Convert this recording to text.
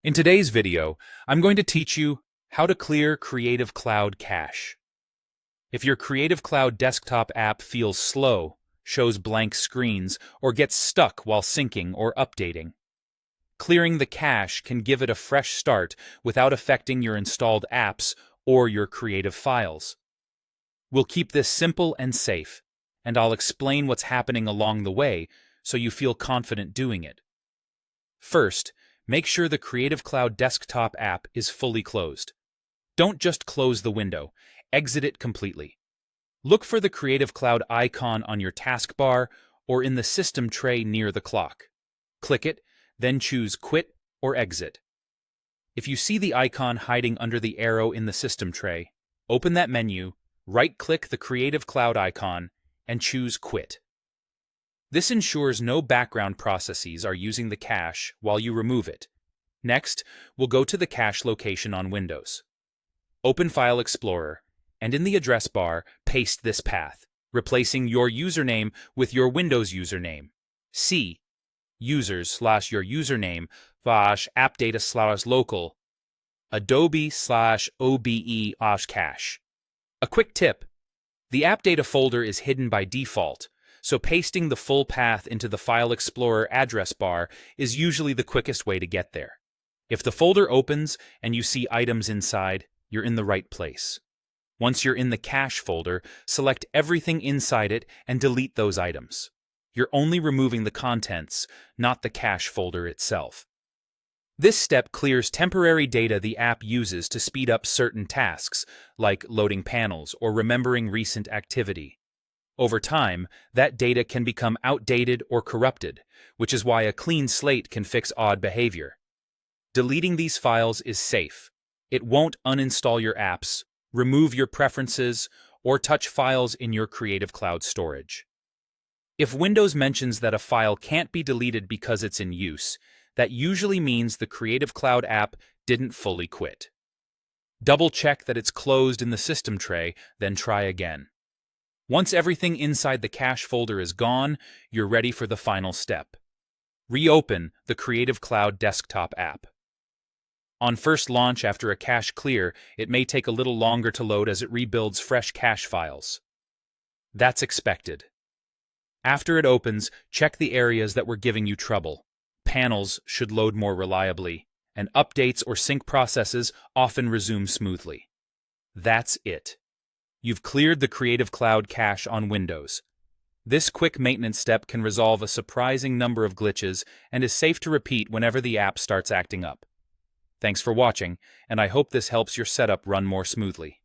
In today's video, I'm going to teach you how to clear Creative Cloud cache. If your Creative Cloud desktop app feels slow, shows blank screens, or gets stuck while syncing or updating, clearing the cache can give it a fresh start without affecting your installed apps or your creative files. We'll keep this simple and safe, and I'll explain what's happening along the way so you feel confident doing it. First, make sure the Creative Cloud desktop app is fully closed. Don't just close the window, exit it completely. Look for the Creative Cloud icon on your taskbar or in the system tray near the clock. Click it, then choose Quit or Exit. If you see the icon hiding under the arrow in the system tray, open that menu, right-click the Creative Cloud icon, and choose Quit. This ensures no background processes are using the cache while you remove it. Next, we'll go to the cache location on Windows. Open File Explorer, and in the address bar, paste this path, replacing your username with your Windows username. C users/your username /appdata/local Adobe/OBE/cache. A quick tip: the app data folder is hidden by default, so pasting the full path into the File Explorer address bar is usually the quickest way to get there. If the folder opens and you see items inside, you're in the right place. Once you're in the cache folder, select everything inside it and delete those items. You're only removing the contents, not the cache folder itself. This step clears temporary data the app uses to speed up certain tasks, like loading panels or remembering recent activity. Over time, that data can become outdated or corrupted, which is why a clean slate can fix odd behavior. Deleting these files is safe. It won't uninstall your apps, remove your preferences, or touch files in your Creative Cloud storage. If Windows mentions that a file can't be deleted because it's in use, that usually means the Creative Cloud app didn't fully quit. Double-check that it's closed in the system tray, then try again. Once everything inside the cache folder is gone, you're ready for the final step. Reopen the Creative Cloud desktop app. On first launch after a cache clear, it may take a little longer to load as it rebuilds fresh cache files. That's expected. After it opens, check the areas that were giving you trouble. Panels should load more reliably, and updates or sync processes often resume smoothly. That's it. You've cleared the Creative Cloud cache on Windows. This quick maintenance step can resolve a surprising number of glitches and is safe to repeat whenever the app starts acting up. Thanks for watching, and I hope this helps your setup run more smoothly.